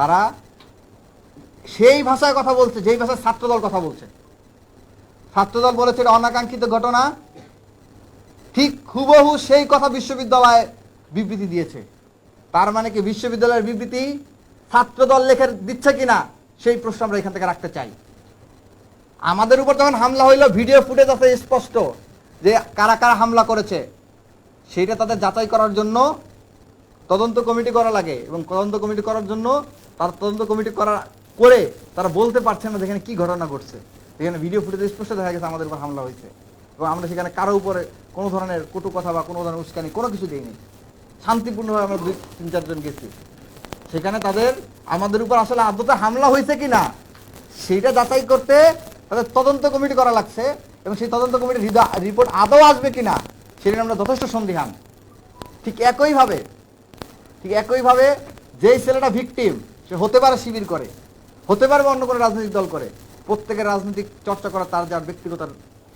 তারা সেই ভাষায় কথা বলছে যেই ভাষায় ছাত্রদল কথা বলছে। ছাত্রদল বলেছে এটা অনাকাঙ্ক্ষিত ঘটনা, ঠিক হুবহু সেই কথা বিশ্ববিদ্যালয় বিবৃতি দিয়েছে। তার মানে কি বিশ্ববিদ্যালয়ের বিবৃতি ছাত্রদল লেখে দিচ্ছে কিনা সেই প্রশ্ন আমরা এখান থেকে রাখতে চাই। আমাদের উপর যখন হামলা হইল, ভিডিও ফুটেজ আছে স্পষ্ট যে কারা কারা হামলা করেছে, সেইটা তাদের যাচাই করার জন্য তদন্ত কমিটি করা লাগে, এবং তদন্ত কমিটি করার জন্য তার তদন্ত কমিটি করে তারা বলতে পারছে না যেখানে কি ঘটনা ঘটছে। এখানে ভিডিও ফুটেজ স্পষ্ট দেখা গেছে আমাদের উপর হামলা হয়েছে, এবং আমরা সেখানে কারো উপরে কোনো ধরনের কটু কথা বা কোনো ধরনের উস্কানি কোনো কিছু দিইনি। শান্তিপূর্ণভাবে আমরা 2-3-4 জন গেছি। সেখানে তাদের আমাদের উপর আসলে আদতে হামলা হয়েছে কিনা সেইটা যাচাই করতে তাদের তদন্ত কমিটি করা লাগছে, এবং সেই তদন্ত কমিটির রিপোর্ট আদৌ আসবে কিনা সেটা আমরা যথেষ্ট সন্দিহান। ঠিক একইভাবে যেই ছেলেটা ভিকটিম, সে হতে পারে শিবির করে, হতে পারে অন্য কোনো রাজনৈতিক দল করে, প্রত্যেকের রাজনৈতিক চর্চা করা তার যার ব্যক্তিগত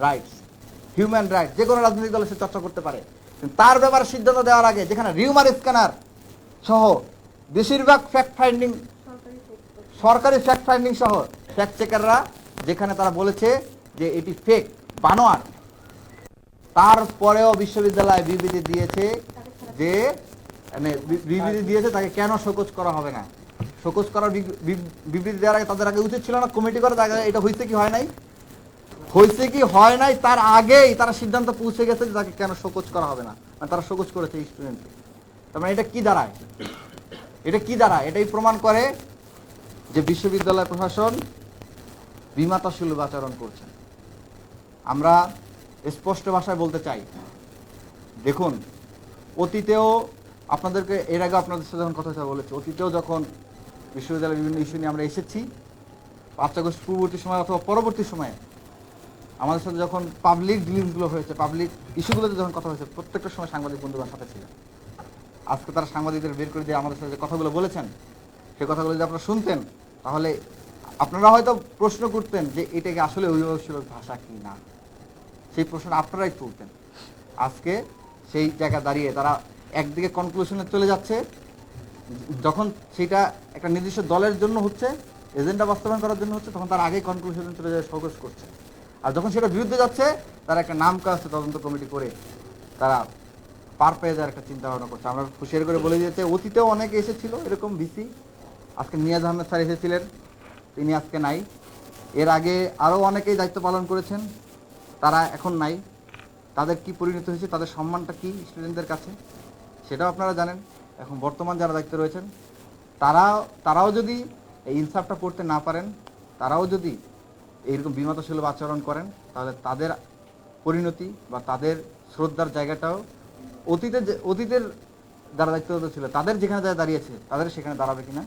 রাইটস, হিউম্যান রাইটস, যে কোনো রাজনৈতিক দলে সে চর্চা করতে পারে। তার ব্যাপারে সিদ্ধান্ত দেওয়ার আগে যেখানে রিউমার স্ক্যানার সহ বেশিরভাগ সরকারি ফ্যাক্ট ফাইন্ডিং সহ ফ্যাক্ট চেকাররা যেখানে তারা বলেছে যে এটি ফেক, বানোয়ার, তারপরেও বিশ্ববিদ্যালয় বিবৃতি দিয়েছে যে তাকে কেন শোকজ করা হবে না। শোকজ করার বিবৃতি দেওয়ার আগে তাদের আগে উচিত ছিল না কমিটি করে এটা হয়েছে কি হয় নাই তার আগেই তারা সিদ্ধান্ত পৌঁছে গেছে যে তাকে কেন শোকজ করা হবে না, মানে তারা শোকজ করেছে স্টুডেন্টকে। তার মানে এটা কি দাঁড়ায়? এটাই প্রমাণ করে যে বিশ্ববিদ্যালয় প্রশাসন বিমাতাসুলভ আচরণ করছে। আমরা স্পষ্ট ভাষায় বলতে চাই, দেখুন অতীতেও আপনাদেরকে এর আগে আপনাদের সাথে যখন কথা বলেছি, অতীতেও যখন বিশ্ববিদ্যালয়ের বিভিন্ন ইস্যু নিয়ে আমরা এসেছি, 5 আগস্ট পূর্ববর্তী সময় অথবা পরবর্তী সময়ে আমাদের সাথে যখন পাবলিক ডিলিংসগুলো হয়েছে, পাবলিক ইস্যুগুলোতে যখন কথা হয়েছে, প্রত্যেকটা সময় সাংবাদিক বন্ধুদের সাথে ছিলেন। আজকে তারা সাংবাদিকদের বের করে দিয়ে আমাদের সাথে যে কথাগুলো বলেছেন, সেই কথাগুলো যদি আপনারা শুনতেন তাহলে আপনারা হয়তো প্রশ্ন করতেন যে এটাকে আসলে অভিভাবক ভাষা কি না, সেই প্রশ্নটা আপনারাই তুলতেন। আজকে সেই জায়গা দাঁড়িয়ে তারা একদিকে কনক্লুশনে চলে যাচ্ছে, যখন সেটা একটা নির্দিষ্ট দলের জন্য হচ্ছে, এজেন্ডা বাস্তবায়ন করার জন্য হচ্ছে, তখন তার আগেই কনক্লুশনে চলে যায় শোকজ করছে। আর যখন সেটা বিরুদ্ধে যাচ্ছে, তারা একটা নাম কাজে তদন্ত কমিটি করে তারা পার পেয়ে যাওয়ার একটা চিন্তা ভাবনা করছে। আমরা শেয়ার করে বলে দিয়েছে, অতীতেও অনেকে এসেছিল এরকম ভিসি, আজকে নিয়াজ আহমেদ স্যার এসেছিলেন, তিনি আজকে নাই। এর আগে আরও অনেকেই দায়িত্ব পালন করেছেন, তারা এখন নাই। তাদের কি পরিণত হয়েছে, তাদের সম্মানটা কি স্টুডেন্টদের কাছে সেটাও আপনারা জানেন। এখন বর্তমান যারা দায়িত্বে রয়েছেন তারাও যদি এই ইনসাফটা করতে না পারেন, তারাও যদি এইরকম বিমাতাসুলভ আচরণ করেন, তাহলে তাদের পরিণতি বা তাদের শ্রদ্ধার জায়গাটাও অতীতের যারা দায়িত্বরত ছিল তাদের যেখানে দাঁড়িয়েছে তাদের সেখানে দাঁড়াবে কিনা